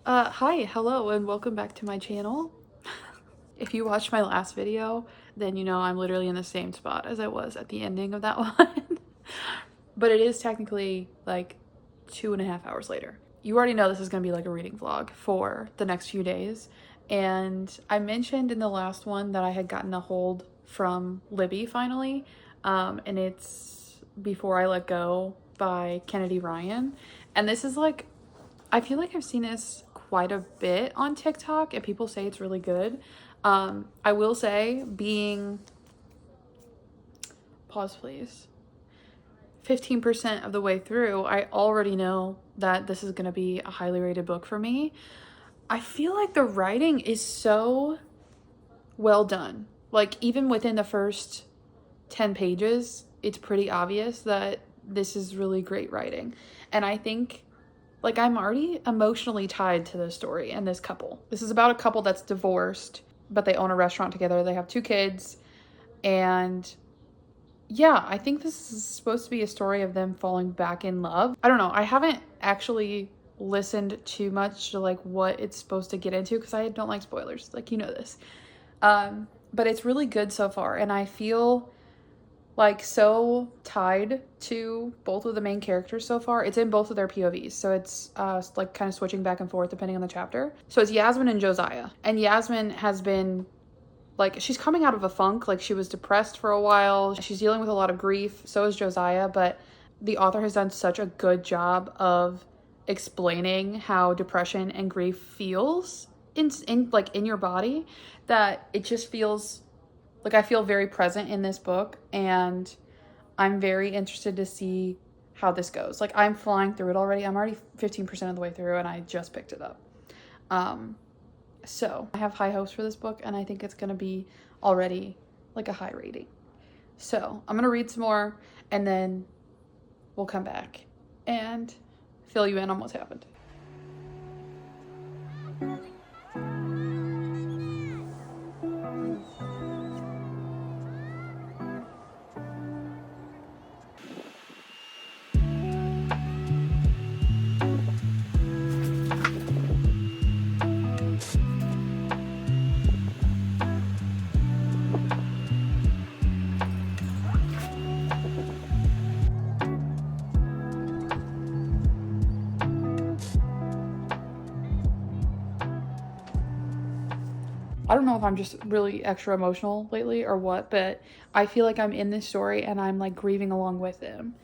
Hi, hello, and welcome back to my channel. If you watched my last video, then you know I'm literally in the same spot as I was at the ending of that one. But it is technically like 2.5 hours later. You already know this is gonna be like a reading vlog for the next few days. And I mentioned in the last one that I had gotten a hold from Libby finally. And it's Before I Let Go by Kennedy Ryan. And this is like, I feel like I've seen this quite a bit on TikTok and people say it's really good. I will say, being, pause please, 15% of the way through, I already know that this is going to be a highly rated book for me. I feel like the writing is so well done. Like, even within the first 10 pages, it's pretty obvious that this is really great writing. And I think, like, I'm already emotionally tied to this story and this couple. This is about a couple that's divorced, but they own a restaurant together. They have 2 kids. And yeah, I think this is supposed to be a story of them falling back in love. I don't know. I haven't actually listened too much to like what it's supposed to get into because I don't like spoilers. Like, you know this. But it's really good so far. And I feel like so tied to both of the main characters so far. It's in both of their POVs, so it's like kind of switching back and forth depending on the chapter. So it's Yasmin and Josiah, and Yasmin has been like, she's coming out of a funk. Like, she was depressed for a while, she's dealing with a lot of grief. So is Josiah, but the author has done such a good job of explaining how depression and grief feels in like in your body, that it just feels like I feel very present in this book, and I'm very interested to see how this goes. Like, I'm flying through it already. I'm already 15% of the way through, and I just picked it up. So I have high hopes for this book, and I think it's going to be already like a high rating. So I'm going to read some more, and then we'll come back and fill you in on what's happened. I don't know if I'm just really extra emotional lately or what, but I feel like I'm in this story and I'm like grieving along with them.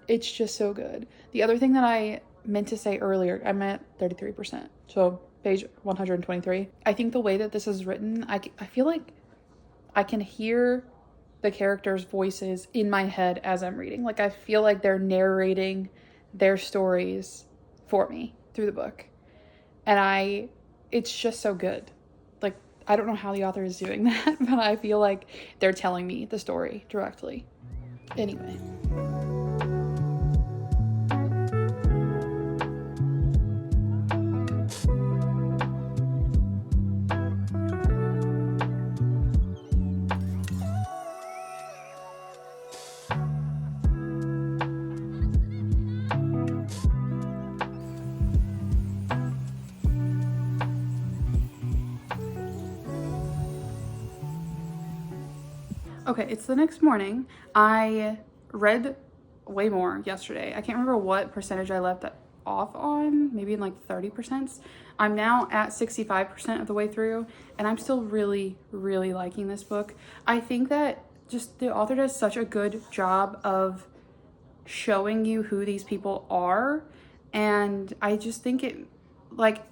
It's just so good. The other thing that I meant to say earlier, I'm at 33%. So page 123. I think the way that this is written, I feel like I can hear the characters' voices in my head as I'm reading. Like, I feel like they're narrating their stories for me through the book. And it's just so good. Like, I don't know how the author is doing that, but I feel like they're telling me the story directly. Anyway. Okay, it's the next morning. I read way more yesterday. I can't remember what percentage I left off on, maybe in like 30%. I'm now at 65% of the way through, and I'm still really, really liking this book. I think that just the author does such a good job of showing you who these people are, and I just think it, like,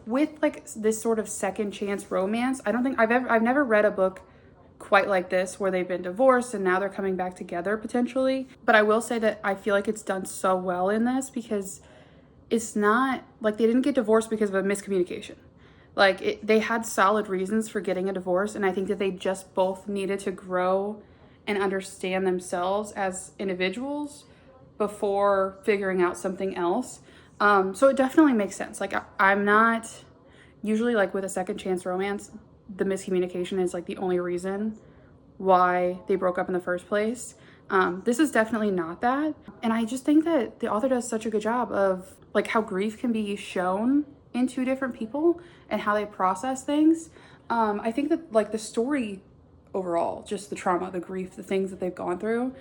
with like this sort of second chance romance, I don't think I've never read a book quite like this where they've been divorced and now they're coming back together potentially. But I will say that I feel like it's done so well in this, because it's not like they didn't get divorced because of a miscommunication. Like, they had solid reasons for getting a divorce, and I think that they just both needed to grow and understand themselves as individuals before figuring out something else. So it definitely makes sense. Like, I'm not usually, like, with a second chance romance, the miscommunication is like the only reason why they broke up in the first place. This is definitely not that. And I just think that the author does such a good job of like how grief can be shown in two different people and how they process things. I think that like the story overall, just the trauma, the grief, the things that they've gone through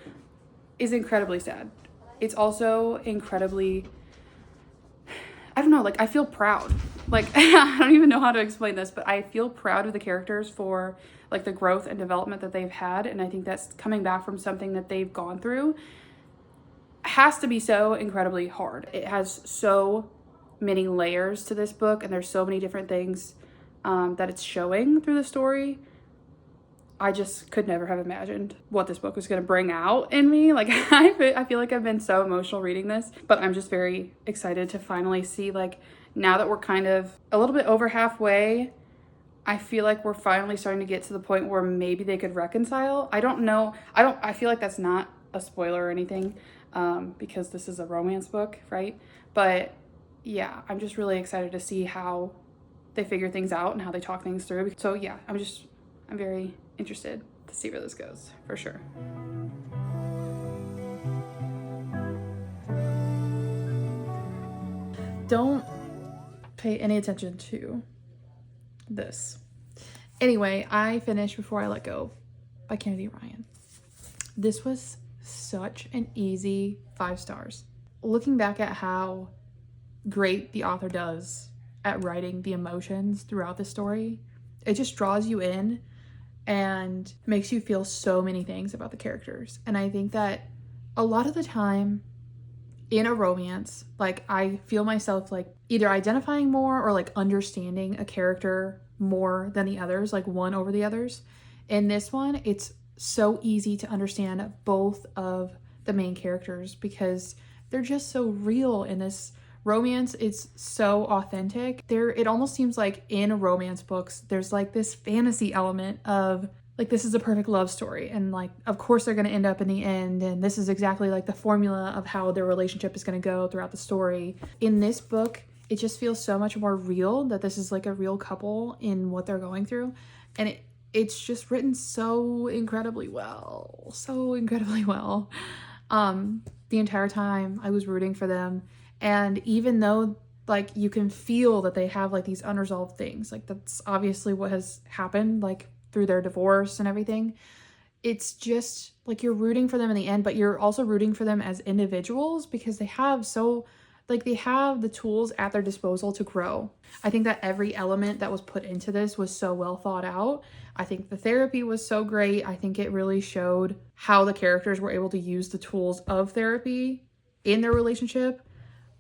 is incredibly sad. It's also incredibly, I don't know, like I feel proud. Like I don't even know how to explain this, but I feel proud of the characters for like the growth and development that they've had. And I think that's coming back from something that they've gone through has to be so incredibly hard. It has so many layers to this book, and there's so many different things that it's showing through the story. I just could never have imagined what this book was going to bring out in me. Like I feel like I've been so emotional reading this, but I'm just very excited to finally see, like, now that we're kind of a little bit over halfway, I feel like we're finally starting to get to the point where maybe they could reconcile. I don't know. I feel like that's not a spoiler or anything, because this is a romance book, right? But yeah, I'm just really excited to see how they figure things out and how they talk things through. So yeah, I'm very interested to see where this goes, for sure. Don't pay any attention to this. Anyway, I finished Before I Let Go by Kennedy Ryan. This was such an easy 5 stars. Looking back at how great the author does at writing the emotions throughout the story, it just draws you in and makes you feel so many things about the characters. And I think that a lot of the time in a romance, like I feel myself like either identifying more or like understanding a character more than the others, like one over the others. In this one, it's so easy to understand both of the main characters because they're just so real in this romance. It's so authentic. It almost seems like in romance books, there's like this fantasy element of like, this is a perfect love story. And like, of course they're going to end up in the end. And this is exactly like the formula of how their relationship is going to go throughout the story. In this book, it just feels so much more real that this is like a real couple in what they're going through. And it's just written so incredibly well. So incredibly well. The entire time I was rooting for them. And even though like you can feel that they have like these unresolved things, like that's obviously what has happened like through their divorce and everything, it's just like you're rooting for them in the end, but you're also rooting for them as individuals because they have the tools at their disposal to grow. I think that every element that was put into this was so well thought out. I think the therapy was so great. I think it really showed how the characters were able to use the tools of therapy in their relationship.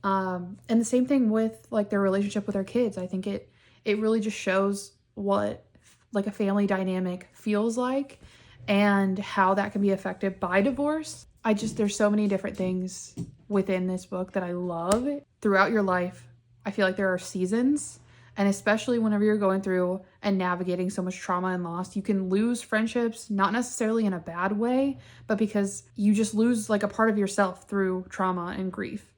And the same thing with like their relationship with their kids. I think it really just shows what like a family dynamic feels like and how that can be affected by divorce. There's so many different things within this book that I love. Throughout your life, I feel like there are seasons, and especially whenever you're going through and navigating so much trauma and loss, you can lose friendships, not necessarily in a bad way, but because you just lose like a part of yourself through trauma and grief.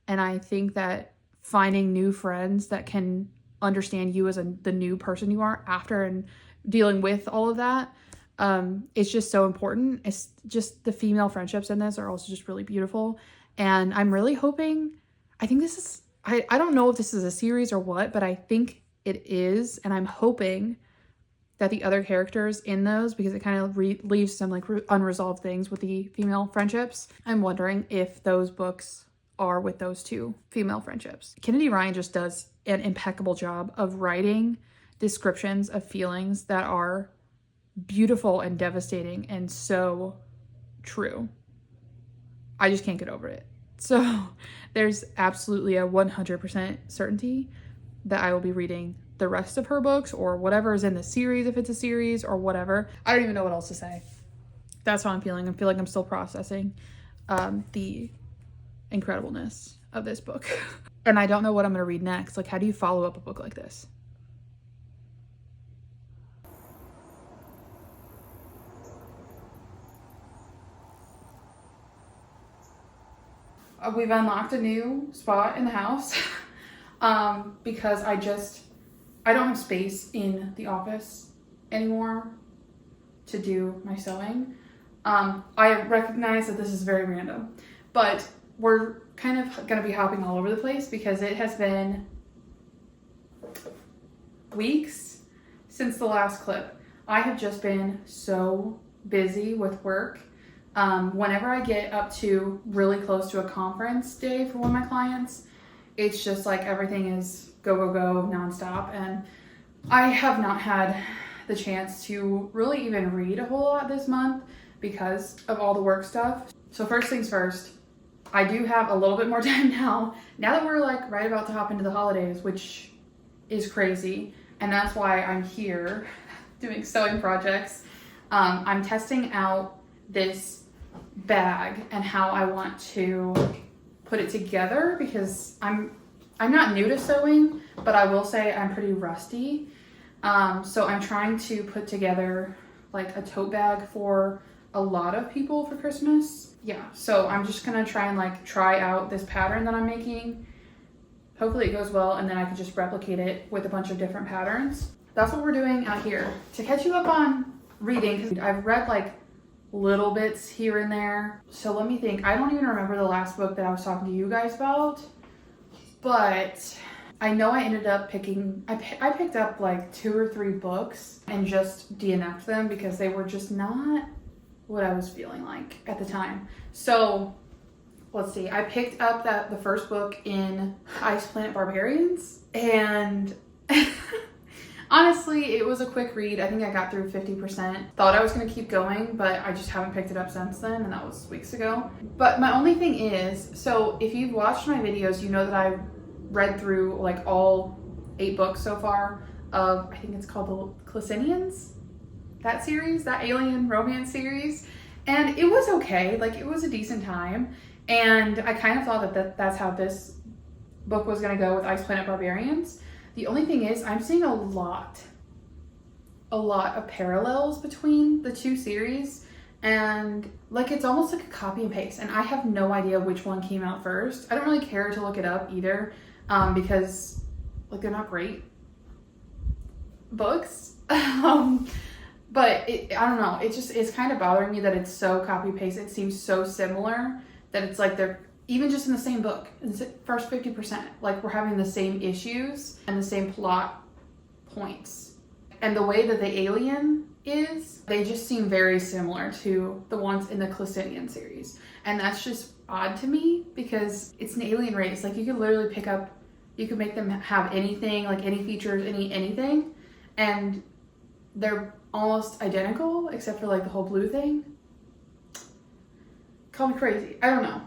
And I think that finding new friends that can understand you as the new person you are after and dealing with all of that, it's just so important. It's just the female friendships in this are also just really beautiful. And I'm really hoping, I think this is, I don't know if this is a series or what, but I think it is. And I'm hoping that the other characters in those, because it kind of leaves some like unresolved things with the female friendships. I'm wondering if those books are with those two female friendships. Kennedy Ryan just does an impeccable job of writing descriptions of feelings that are beautiful and devastating and so true. I just can't get over it. So there's absolutely a 100% certainty that I will be reading the rest of her books or whatever is in the series, if it's a series or whatever. I don't even know what else to say. That's how I'm feeling. I feel like I'm still processing the incredibleness of this book. And I don't know what I'm going to read next. Like, how do you follow up a book like this? We've unlocked a new spot in the house because I don't have space in the office anymore to do my sewing. I recognize that this is very random, but we're kind of going to be hopping all over the place because it has been weeks since the last clip. I have just been so busy with work. Whenever I get up to really close to a conference day for one of my clients, it's just like everything is go, go, go nonstop. And I have not had the chance to really even read a whole lot this month because of all the work stuff. So first things first, I do have a little bit more time now that we're like right about to hop into the holidays, which is crazy. And that's why I'm here doing sewing projects. I'm testing out this bag and how I want to put it together because I'm not new to sewing, but I will say I'm pretty rusty. So I'm trying to put together like a tote bag for a lot of people for Christmas. Yeah, so I'm just gonna try and like try out this pattern that I'm making. Hopefully it goes well, and then I can just replicate it with a bunch of different patterns. That's what we're doing out here. To catch you up on reading, because I've read like little bits here and there. So let me think. I don't even remember the last book that I was talking to you guys about, but I know I ended up picking, I picked up like 2 or 3 books and just DNF'd them because they were just not what I was feeling like at the time. So let's see, I picked up the first book in Ice Planet Barbarians, and honestly, it was a quick read. I think I got through 50%. Thought I was gonna keep going, but I just haven't picked it up since then, and that was weeks ago. But my only thing is, so if you've watched my videos, you know that I read through like all 8 books so far of, I think it's called the Clasinians, that series, that alien romance series. And it was okay, like it was a decent time. And I kind of thought that's how this book was gonna go with Ice Planet Barbarians. The only thing is I'm seeing a lot of parallels between the 2 series, and like it's almost like a copy and paste, and I have no idea which one came out first. I don't really care to look it up either, because like they're not great books. But I don't know, it's kind of bothering me that it's so copy paste. It seems so similar that it's like they're even just in the same book, in the first 50%, like we're having the same issues and the same plot points. And the way that the alien is, they just seem very similar to the ones in the Clasinian series. And that's just odd to me because it's an alien race. Like you could literally you could make them have anything, like any features, anything. And they're almost identical except for like the whole blue thing. Call me crazy. I don't know.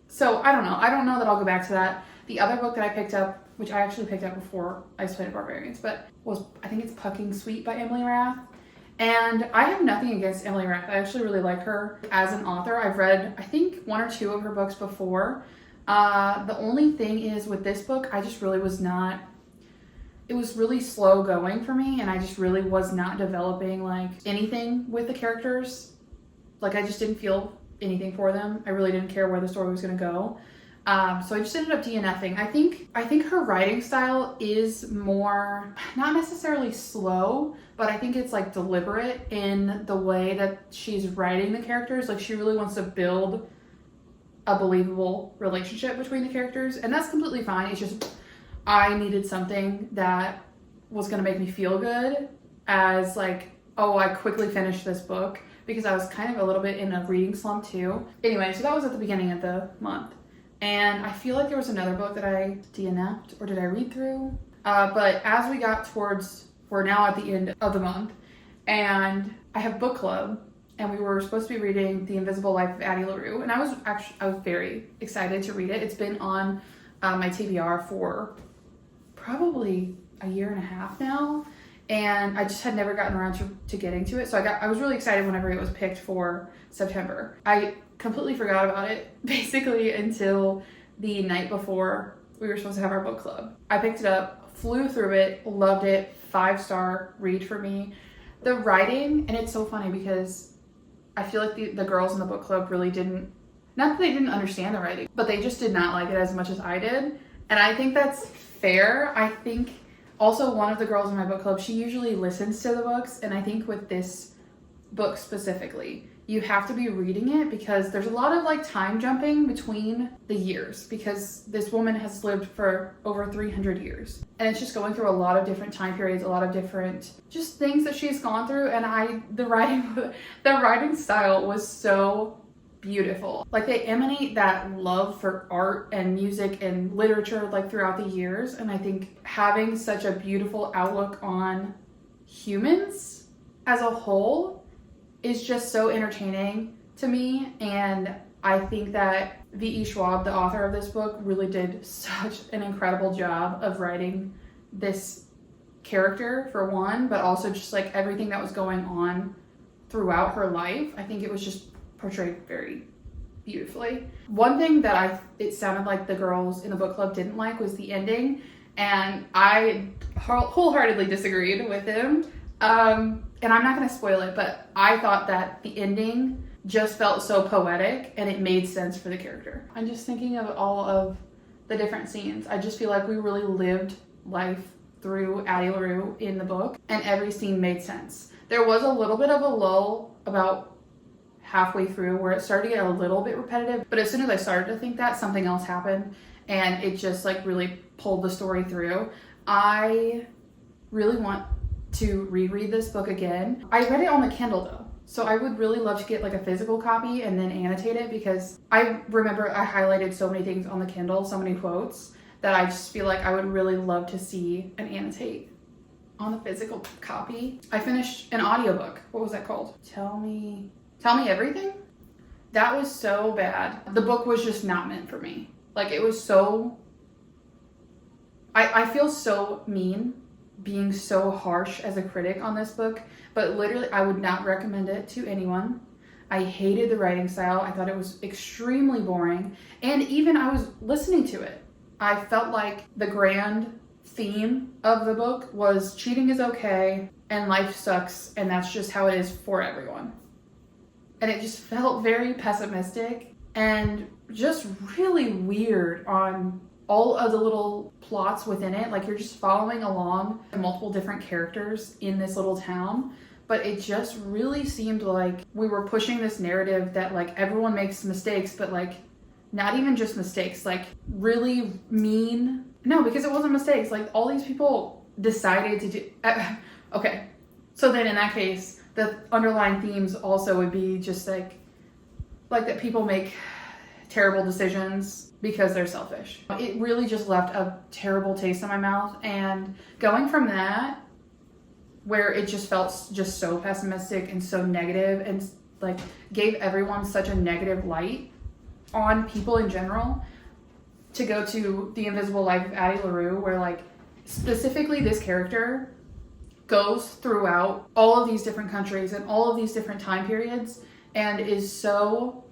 So I don't know. I don't know that I'll go back to that. The other book that I picked up, which I actually picked up before Ice Planet Barbarians, but I think it's Pucking Sweet by Emily Rath. And I have nothing against Emily Rath. I actually really like her as an author. I've read, I think, 1 or 2 of her books before. The only thing is with this book, I just really was not, it was really slow going for me, and I just really was not developing like anything with the characters. Like I just didn't feel anything for them. I really didn't care where the story was going to go. So I just ended up DNFing. I think her writing style is more, not necessarily slow, but I think it's like deliberate in the way that she's writing the characters. Like she really wants to build a believable relationship between the characters, and that's completely fine. It's just I needed something that was going to make me feel good as like, oh, I quickly finished this book, because I was kind of a little bit in a reading slump too. Anyway, so that was at the beginning of the month. And I feel like there was another book that I DNF'd, or did I read through? But as we got we're now at the end of the month, and I have book club, and we were supposed to be reading The Invisible Life of Addie LaRue, and I was very excited to read it. It's been on my TBR for probably a year and a half now, and I just had never gotten around to getting to it. So I was really excited whenever it was picked for September. I completely forgot about it basically until the night before we were supposed to have our book club. I picked it up, flew through it, loved it, 5-star read for me. The writing, and it's so funny because I feel like the girls in the book club really didn't, not that they didn't understand the writing, but they just did not like it as much as I did. And I think that's fair. I think also one of the girls in my book club, she usually listens to the books, and I think with this book specifically, you have to be reading it because there's a lot of like time jumping between the years because this woman has lived for over 300 years. And it's just going through a lot of different time periods, a lot of different just things that she's gone through. And the writing style was so beautiful. Like they emanate that love for art and music and literature like throughout the years. And I think having such a beautiful outlook on humans as a whole is just so entertaining to me. And I think that V.E. Schwab, the author of this book, really did such an incredible job of writing this character for one, but also just like everything that was going on throughout her life. I think it was just portrayed very beautifully. One thing that it sounded like the girls in the book club didn't like was the ending, and I wholeheartedly disagreed with him. And I'm not going to spoil it, but I thought that the ending just felt so poetic and it made sense for the character. I'm just thinking of all of the different scenes. I just feel like we really lived life through Addie LaRue in the book, and every scene made sense. There was a little bit of a lull about halfway through where it started to get a little bit repetitive, but as soon as I started to think that, something else happened and it just like really pulled the story through. I really want to reread this book again. I read it on the Kindle though, so I would really love to get like a physical copy and then annotate it, because I remember I highlighted so many things on the Kindle, so many quotes, that I just feel like I would really love to see and annotate on the physical copy. I finished an audiobook. What was that called? Tell Me Everything? That was so bad. The book was just not meant for me. Like it was so... I feel so mean being so harsh as a critic on this book, but literally I would not recommend it to anyone. I hated the writing style. I thought it was extremely boring. And even I was listening to it, I felt like the grand theme of the book was cheating is okay and life sucks and that's just how it is for everyone. And it just felt very pessimistic and just really weird on all of the little plots within it. Like you're just following along multiple different characters in this little town, but it just really seemed like we were pushing this narrative that like everyone makes mistakes, but like not even just mistakes, like really mean. No, because it wasn't mistakes. Like all these people decided to do. Okay, so then in that case, the underlying themes also would be just like that people make terrible decisions because they're selfish. It really just left a terrible taste in my mouth, and going from that, where it just felt just so pessimistic and so negative and like gave everyone such a negative light on people in general, to go to The Invisible Life of Addie LaRue, where like specifically this character goes throughout all of these different countries and all of these different time periods and is so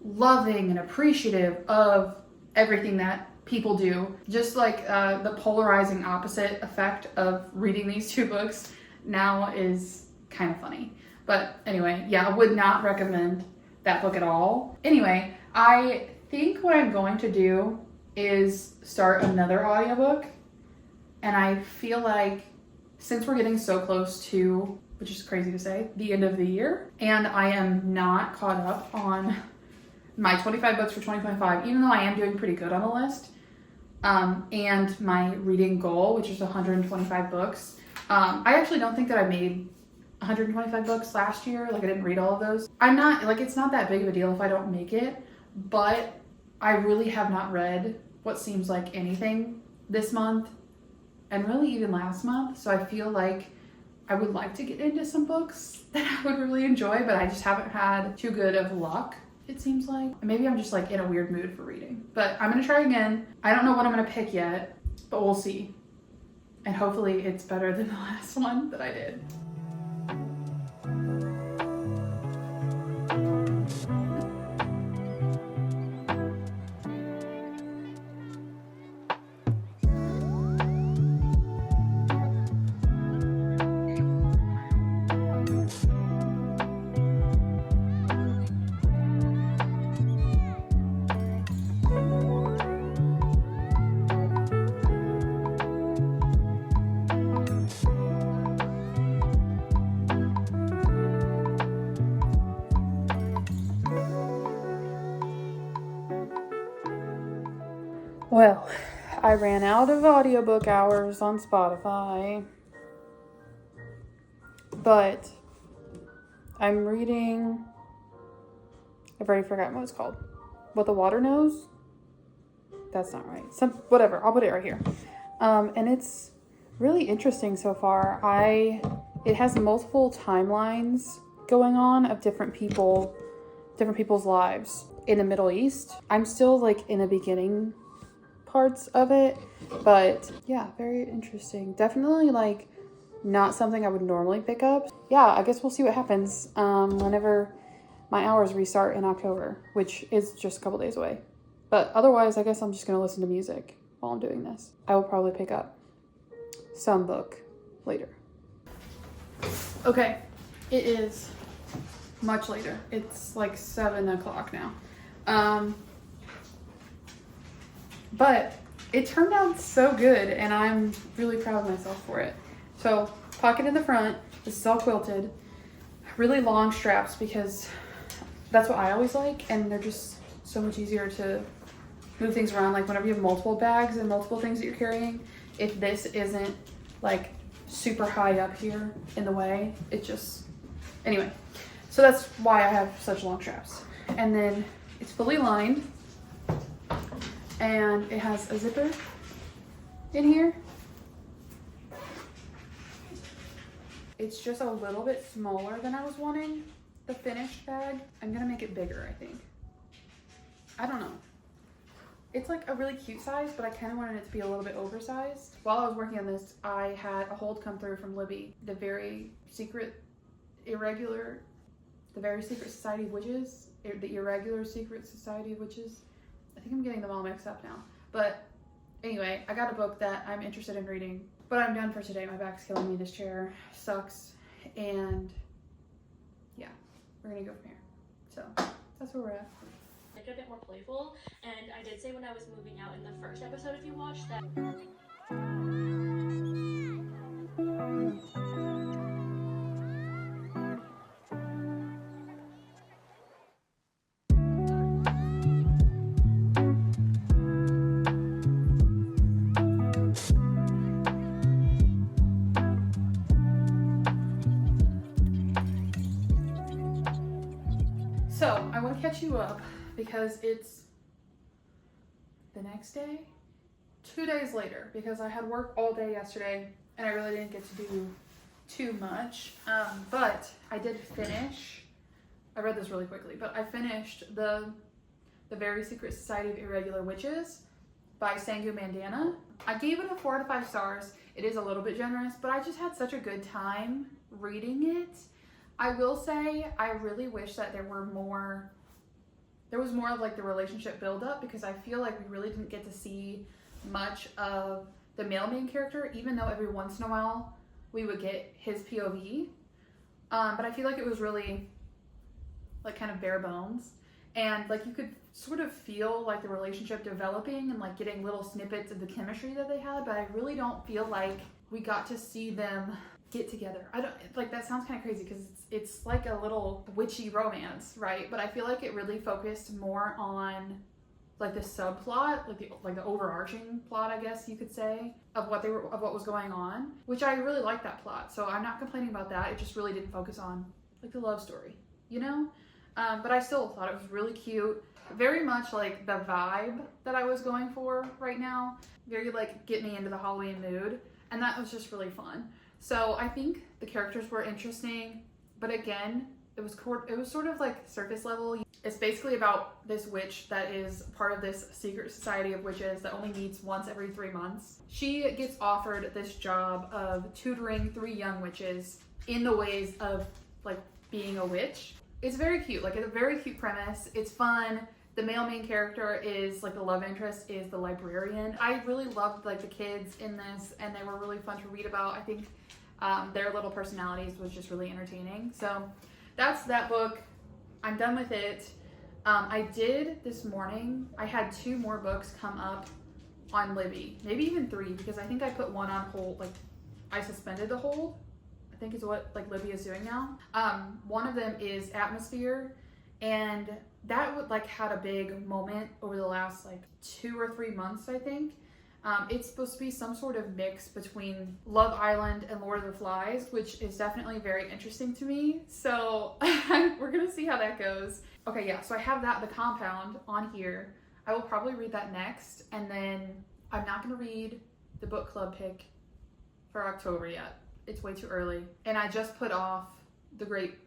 loving and appreciative of everything that people do. Just like the polarizing opposite effect of reading these two books now is kind of funny. But anyway, yeah, I would not recommend that book at all. Anyway, I think what I'm going to do is start another audiobook, and I feel like since we're getting so close to, which is crazy to say, the end of the year, and I am not caught up on my 25 books for 2025, even though I am doing pretty good on the list, and my reading goal, which is 125 books. I actually don't think that I made 125 books last year. Like I didn't read all of those. I'm not, like it's not that big of a deal if I don't make it, but I really have not read what seems like anything this month and really even last month. So I feel like I would like to get into some books that I would really enjoy, but I just haven't had too good of luck, it seems like. Maybe I'm just like in a weird mood for reading, but I'm gonna try again. I don't know what I'm gonna pick yet, but we'll see. And hopefully it's better than the last one that I did. Well, I ran out of audiobook hours on Spotify, but I'm reading, I've already forgotten what it's called. What the Water Knows? That's not right. Whatever, I'll put it right here. And it's really interesting so far. It has multiple timelines going on of different people's lives in the Middle East. I'm still like in the beginning parts of it, but yeah, very interesting. Definitely like not something I would normally pick up. Yeah, I guess we'll see what happens whenever my hours restart in October, which is just a couple days away. But otherwise, I guess I'm just gonna listen to music while I'm doing this. I will probably pick up some book later. Okay, it is much later. It's like 7 o'clock now. But it turned out so good, and I'm really proud of myself for it. So, pocket in the front. This is all quilted. Really long straps because that's what I always like, and they're just so much easier to move things around. Like whenever you have multiple bags and multiple things that you're carrying, if this isn't like super high up here in the way, it just, anyway. So that's why I have such long straps. And then it's fully lined, and it has a zipper in here. It's just a little bit smaller than I was wanting, the finished bag. I'm gonna make it bigger, I think. I don't know. It's like a really cute size, but I kind of wanted it to be a little bit oversized. While I was working on this, I had a hold come through from Libby, the very secret Society of Witches, the Irregular Secret Society of Witches. I think I'm getting them all mixed up now. But anyway, I got a book that I'm interested in reading, but I'm done for today. My back's killing me. This chair sucks. And yeah, we're gonna go from here. So that's where we're at. Like a bit more playful, and I did say when I was moving out in the first episode, if you watched that. So I want to catch you up because it's the next day, 2 days later, because I had work all day yesterday and I really didn't get to do too much. But I did finish, I read this really quickly, but I finished the Very Secret Society of Irregular Witches by Sangu Mandanna. I gave it a 4 out of 5 stars. It is a little bit generous, but I just had such a good time reading it. I will say, I really wish that there was more of like the relationship buildup, because I feel like we really didn't get to see much of the male main character, even though every once in a while we would get his POV. But I feel like it was really like kind of bare bones, and like you could sort of feel like the relationship developing and like getting little snippets of the chemistry that they had, but I really don't feel like we got to see them get together. I don't, like, that sounds kind of crazy because it's like a little witchy romance, right? But I feel like it really focused more on like the subplot, like the overarching plot, I guess you could say, of what was going on, which I really like that plot. So I'm not complaining about that. It just really didn't focus on like the love story, you know? But I still thought it was really cute. Very much like the vibe that I was going for right now. Very like get me into the Halloween mood. And that was just really fun. So I think the characters were interesting, but again, it was sort of like surface level. It's basically about this witch that is part of this secret society of witches that only meets once every 3 months. She gets offered this job of tutoring 3 young witches in the ways of like being a witch. It's very cute, like it's a very cute premise. It's fun. The male main character is like the love interest is the librarian. I really loved like the kids in this, and they were really fun to read about. I think their little personalities was just really entertaining. So that's that book. I'm done with it. I did this morning, I had 2 more books come up on Libby, maybe even 3, because I think I put one on hold, like I suspended the hold, I think is what like Libby is doing now. One of them is Atmosphere, and that would like had a big moment over the last like 2 or 3 months, I think. It's supposed to be some sort of mix between Love Island and Lord of the Flies, which is definitely very interesting to me. So we're gonna see how that goes. Okay, yeah, so I have that, The Compound, on here. I will probably read that next, and then I'm not gonna read the book club pick for October yet. It's way too early. And I just put off The Great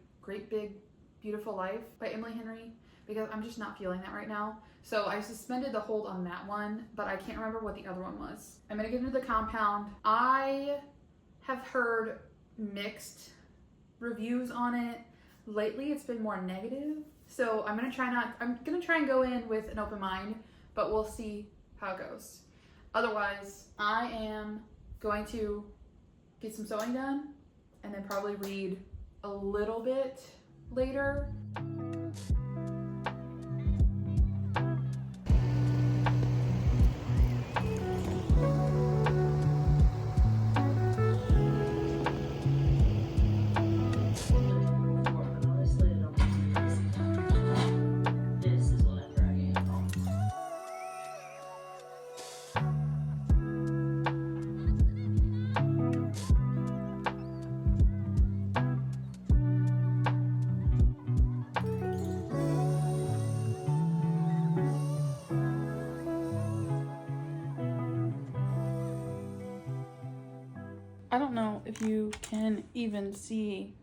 Big Beautiful Life by Emily Henry because I'm just not feeling that right now. So I suspended the hold on that one, but I can't remember what the other one was. I'm gonna get into The Compound. I have heard mixed reviews on it. Lately it's been more negative. So I'm gonna try and go in with an open mind, but we'll see how it goes. Otherwise, I am going to get some sewing done and then probably read a little bit later. I don't know if you can even see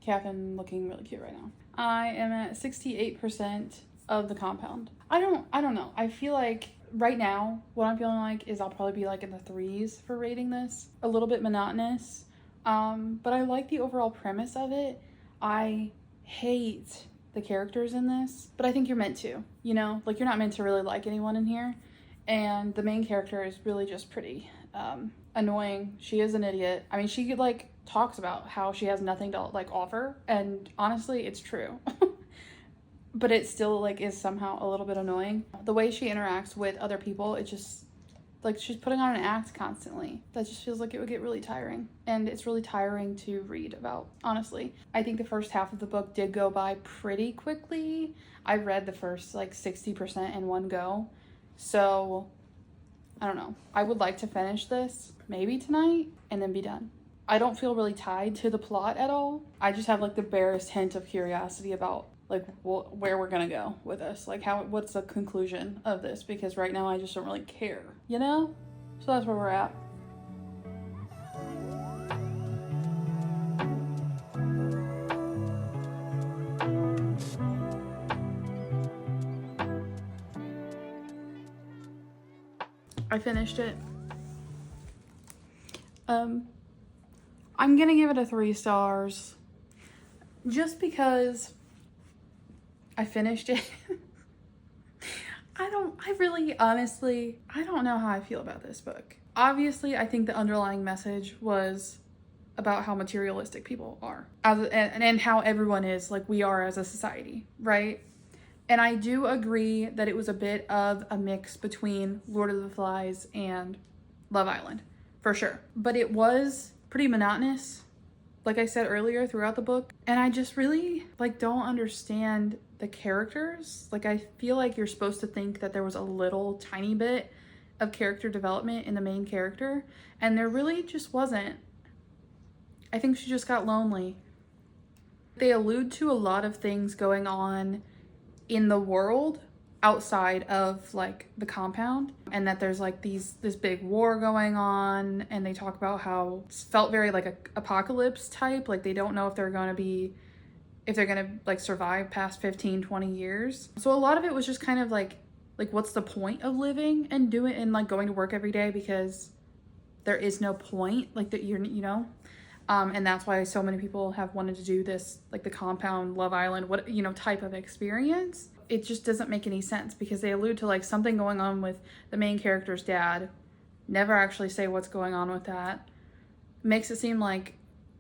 Catherine looking really cute right now. I am at 68% of The Compound. I don't know. I feel like right now what I'm feeling like is I'll probably be like in the 3s for rating this. A little bit monotonous. But I like the overall premise of it. I hate the characters in this, but I think you're meant to, you know? Like you're not meant to really like anyone in here. And the main character is really just pretty annoying. She is an idiot. I mean, she like talks about how she has nothing to like offer, and honestly it's true. But it still like is somehow a little bit annoying. The way she interacts with other people, it just like she's putting on an act constantly. That just feels like it would get really tiring, and it's really tiring to read about, honestly. I think the first half of the book did go by pretty quickly. I read the first like 60% in one go, so I don't know. I would like to finish this maybe tonight and then be done. I don't feel really tied to the plot at all. I just have like the barest hint of curiosity about like where we're gonna go with this. Like what's the conclusion of this? Because right now I just don't really care, you know? So that's where we're at. I finished it. I'm gonna give it a 3 stars just because I finished it. I don't know how I feel about this book. Obviously, I think the underlying message was about how materialistic people are and how everyone is, like we are as a society, right? And I do agree that it was a bit of a mix between Lord of the Flies and Love Island, for sure. But it was pretty monotonous, like I said earlier, throughout the book. And I just really like don't understand the characters. Like I feel like you're supposed to think that there was a little tiny bit of character development in the main character, and there really just wasn't. I think she just got lonely. They allude to a lot of things going on in the world outside of like the compound, and that there's like this big war going on, and they talk about how it felt very like a apocalypse type, like they don't know if they're gonna like survive past 15-20 years. So a lot of it was just kind of like what's the point of living and doing and like going to work every day, because there is no point, like that you know. And that's why so many people have wanted to do this, like the compound, Love Island, what, you know, type of experience. It just doesn't make any sense because they allude to like something going on with the main character's dad, never actually say what's going on with that. Makes it seem like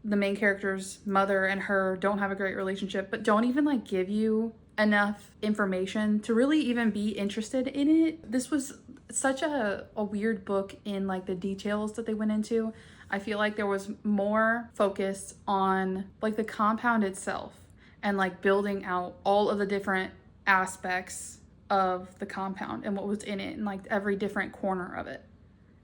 the main character's mother and her don't have a great relationship, but don't even like give you enough information to really even be interested in it. This was such a weird book in like the details that they went into. I feel like there was more focus on like the compound itself and like building out all of the different aspects of the compound and what was in it and like every different corner of it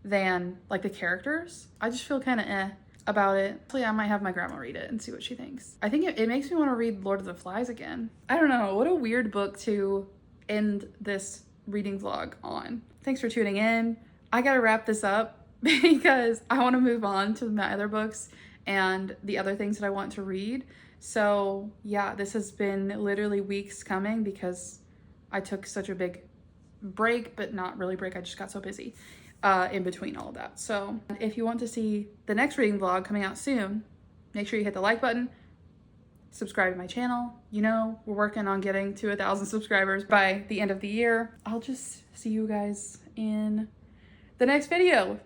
than like the characters. I just feel kind of about it. Actually, I might have my grandma read it and see what she thinks. I think it makes me want to read Lord of the Flies again. I don't know, what a weird book to end this reading vlog on. Thanks for tuning in. I gotta wrap this up because I want to move on to my other books and the other things that I want to read. So yeah, this has been literally weeks coming because I took such a big break, but not really break. I just got so busy in between all of that. So if you want to see the next reading vlog coming out soon, make sure you hit the like button, subscribe to my channel. You know, we're working on getting to 1,000 subscribers by the end of the year. I'll just see you guys in the next video.